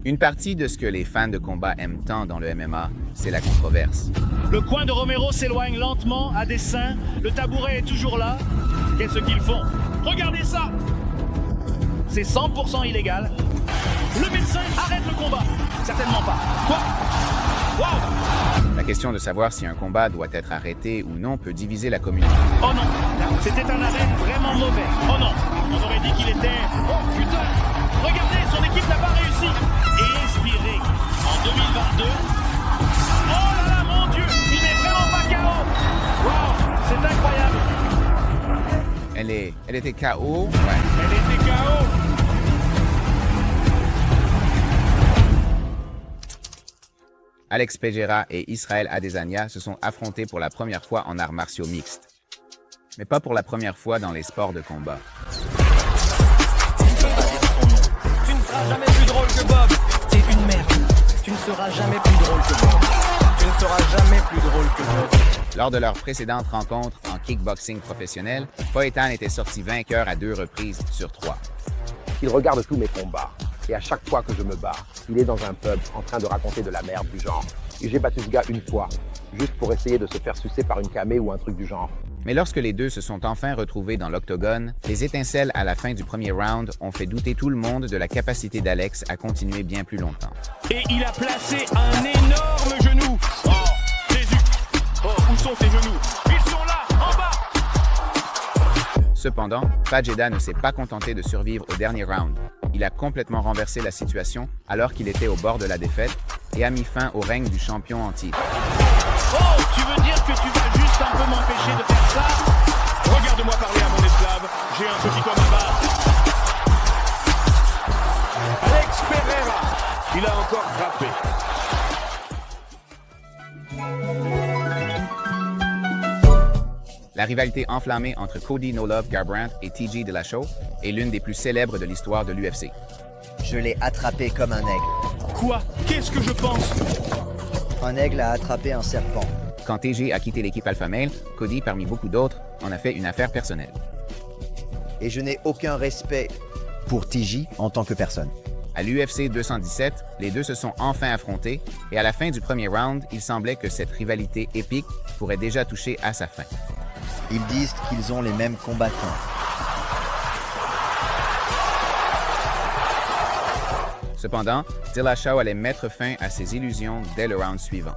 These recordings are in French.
Une partie de ce que les fans de combat aiment tant dans le MMA, c'est la controverse. Le coin de Romero s'éloigne lentement, à dessein. Le tabouret est toujours là. Qu'est-ce qu'ils font? Regardez ça! C'est 100% illégal. Le médecin arrête le combat. Certainement pas. Quoi? Waouh! La question de savoir si un combat doit être arrêté ou non peut diviser la communauté. Oh non! C'était un arrêt vraiment mauvais. Oh non! On aurait dit qu'il était... Oh putain! Regardez, son équipe n'a pas réussi. Et inspiré en 2022. Oh là là, mon Dieu! Il n'est vraiment pas KO! Waouh! C'est incroyable! Elle était KO. Ouais. Elle était KO! Alex Pereira et Israel Adesanya se sont affrontés pour la première fois en arts martiaux mixtes. Mais pas pour la première fois dans les sports de combat. Tu ne seras jamais plus drôle que Bob. T'es une merde. Tu ne seras jamais plus drôle que Bob. Tu ne seras jamais plus drôle que Bob. Lors de leur précédente rencontre en kickboxing professionnel, Poetan était sorti vainqueur à 2 reprises sur 3. Il regarde tous mes combats. Et à chaque fois que je me bats, il est dans un pub en train de raconter de la merde du genre. Et j'ai battu ce gars une fois, juste pour essayer de se faire sucer par une camée ou un truc du genre. Mais lorsque les deux se sont enfin retrouvés dans l'octogone, les étincelles à la fin du premier round ont fait douter tout le monde de la capacité d'Alex à continuer bien plus longtemps. Et il a placé un énorme genou. Oh, Jésus! Oh, où sont ses genoux? Ils sont là, en bas! Cependant, Fajeda ne s'est pas contenté de survivre au dernier round. Il a complètement renversé la situation alors qu'il était au bord de la défaite et a mis fin au règne du champion en titre. Oh, tu veux dire que tu vas juste un peu m'empêcher de faire ça? Regarde-moi parler à mon esclave. J'ai un petit homme à battre. Alex Pereira. Il a encore frappé. La rivalité enflammée entre Cody No Love Garbrandt et TJ Dillashaw est l'une des plus célèbres de l'histoire de l'UFC. Je l'ai attrapé comme un aigle. Quoi? Qu'est-ce que je pense? Un aigle a attrapé un serpent. Quand TJ a quitté l'équipe Alpha Male, Cody, parmi beaucoup d'autres, en a fait une affaire personnelle. Et je n'ai aucun respect pour TJ en tant que personne. À l'UFC 217, les deux se sont enfin affrontés et à la fin du premier round, il semblait que cette rivalité épique pourrait déjà toucher à sa fin. Ils disent qu'ils ont les mêmes combattants. Cependant, Dillashaw allait mettre fin à ses illusions dès le round suivant.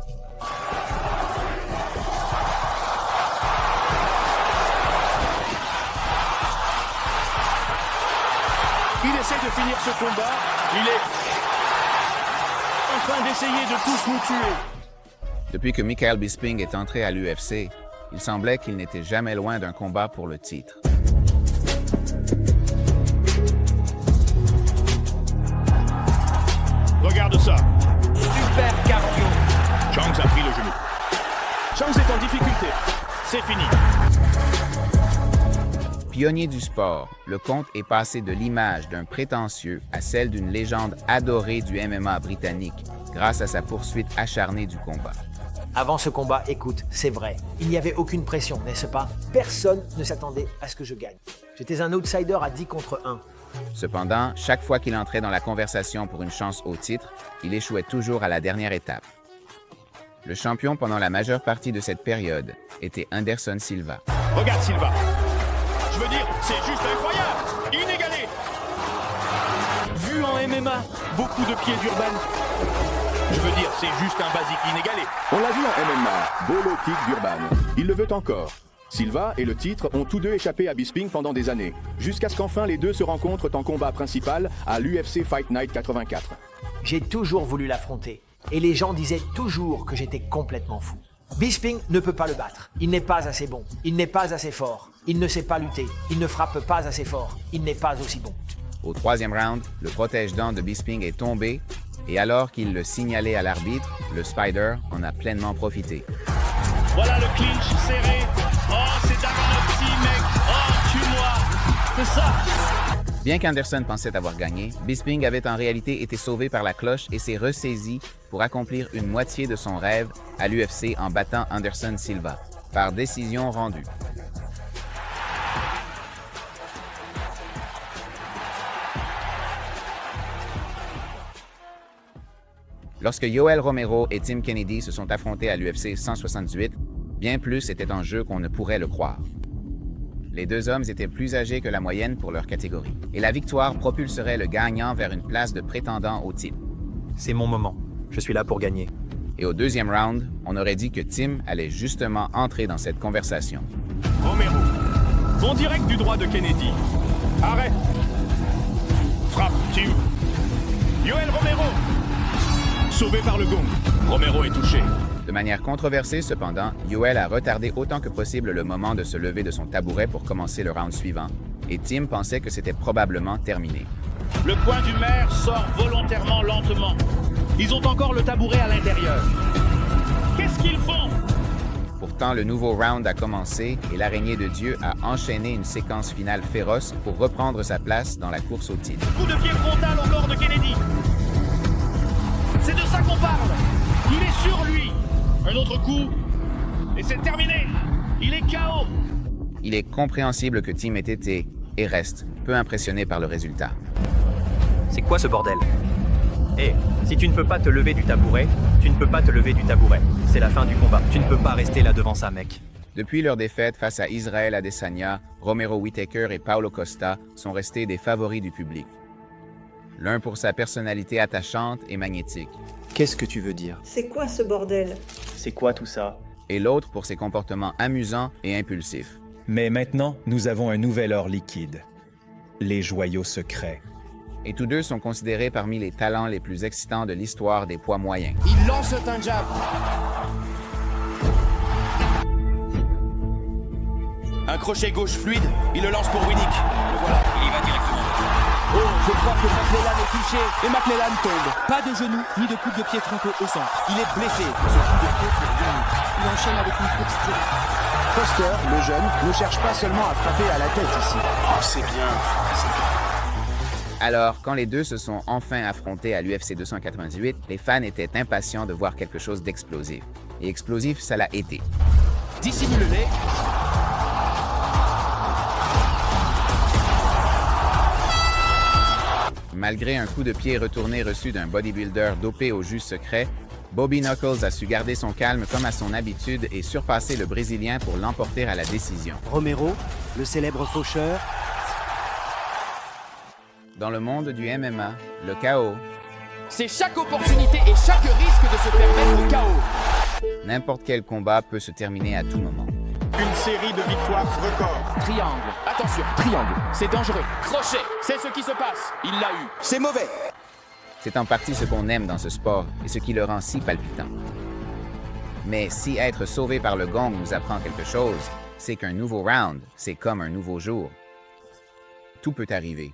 Il essaie de finir ce combat. Il est en train d'essayer de tous nous tuer. Depuis que Michael Bisping est entré à l'UFC, il semblait qu'il n'était jamais loin d'un combat pour le titre. Regarde ça. Super cardio. Chang a pris le genou. Chang est en difficulté. C'est fini. Pionnier du sport, le comte est passé de l'image d'un prétentieux à celle d'une légende adorée du MMA britannique grâce à sa poursuite acharnée du combat. Avant ce combat, écoute, c'est vrai, il n'y avait aucune pression, n'est-ce pas? Personne ne s'attendait à ce que je gagne. J'étais un outsider à 10 contre 1. Cependant, chaque fois qu'il entrait dans la conversation pour une chance au titre, il échouait toujours à la dernière étape. Le champion pendant la majeure partie de cette période était Anderson Silva. Regarde Silva. Je veux dire, c'est juste incroyable. Inégalé. Vu en MMA, beaucoup de pieds d'Urban. Je veux dire, c'est juste un basique inégalé. On l'a vu en MMA, beau low kick d'Urban. Il le veut encore. Silva et le titre ont tous deux échappé à Bisping pendant des années, jusqu'à ce qu'enfin les deux se rencontrent en combat principal à l'UFC Fight Night 84. J'ai toujours voulu l'affronter, et les gens disaient toujours que j'étais complètement fou. Bisping ne peut pas le battre. Il n'est pas assez bon. Il n'est pas assez fort. Il ne sait pas lutter. Il ne frappe pas assez fort. Il n'est pas aussi bon. Au troisième round, le protège-dents de Bisping est tombé et alors qu'il le signalait à l'arbitre, le Spider en a pleinement profité. Voilà le clinch serré. Oh, c'est Damanowski, mec. Oh, tue-moi. C'est ça. Bien qu'Anderson pensait avoir gagné, Bisping avait en réalité été sauvé par la cloche et s'est ressaisi pour accomplir une moitié de son rêve à l'UFC en battant Anderson Silva, par décision rendue. Lorsque Yoel Romero et Tim Kennedy se sont affrontés à l'UFC 178, bien plus était en jeu qu'on ne pourrait le croire. Les deux hommes étaient plus âgés que la moyenne pour leur catégorie, et la victoire propulserait le gagnant vers une place de prétendant au titre. C'est mon moment. Je suis là pour gagner. Et au deuxième round, on aurait dit que Tim allait justement entrer dans cette conversation. Romero. Bon direct du droit de Kennedy. Arrêt. Frappe, Tim. Yoel Romero. Sauvé par le gong. Romero est touché. De manière controversée cependant, Yoel a retardé autant que possible le moment de se lever de son tabouret pour commencer le round suivant, et Tim pensait que c'était probablement terminé. Le coin du maire sort volontairement lentement. Ils ont encore le tabouret à l'intérieur. Qu'est-ce qu'ils font? Pourtant, le nouveau round a commencé et l'araignée de Dieu a enchaîné une séquence finale féroce pour reprendre sa place dans la course au titre. Coup de pied frontal au corps de Kennedy. C'est de ça qu'on parle. Il est sur lui. Un autre coup. Et c'est terminé. Il est KO. Il est compréhensible que Tim ait été, et reste, peu impressionné par le résultat. C'est quoi ce bordel? Hé, si tu ne peux pas te lever du tabouret, tu ne peux pas te lever du tabouret. C'est la fin du combat. Tu ne peux pas rester là devant ça, mec. Depuis leur défaite face à Israel Adesanya, Romero Whittaker et Paulo Costa sont restés des favoris du public. L'un pour sa personnalité attachante et magnétique, Qu'est-ce que tu veux dire? C'est quoi ce bordel? C'est quoi tout ça? et l'autre pour ses comportements amusants et impulsifs. Mais maintenant, nous avons un nouvel or liquide. Les joyaux secrets. Et tous deux sont considérés parmi les talents les plus excitants de l'histoire des poids moyens. Il lance un jab. Un crochet gauche fluide. Il le lance pour Winnick. Le voilà. Il y va directement. Oh, je crois que McClellan est touché. Et McClellan tombe. Pas de genoux, ni de coup de pied frontaux au centre. Il est blessé. Ce coup de pied pour Winnick. Il enchaîne avec une course directe. Foster, le jeune, ne cherche pas seulement à frapper à la tête ici. Oh, c'est bien. Alors, quand les deux se sont enfin affrontés à l'UFC 298, les fans étaient impatients de voir quelque chose d'explosif. Et explosif, ça l'a été. Dissimule-les. Malgré un coup de pied retourné reçu d'un bodybuilder dopé au jus secret, Bobby Knuckles a su garder son calme comme à son habitude et surpasser le Brésilien pour l'emporter à la décision. Romero, le célèbre faucheur. Dans le monde du MMA, le KO, C'est chaque opportunité et chaque risque de se faire mettre au KO. n'importe quel combat peut se terminer à tout moment. Une série de victoires record. Triangle. Attention, triangle. C'est dangereux. Crochet. C'est ce qui se passe. Il l'a eu. C'est mauvais. C'est en partie ce qu'on aime dans ce sport et ce qui le rend si palpitant. Mais si être sauvé par le gong nous apprend quelque chose, c'est qu'un nouveau round, c'est comme un nouveau jour. Tout peut arriver.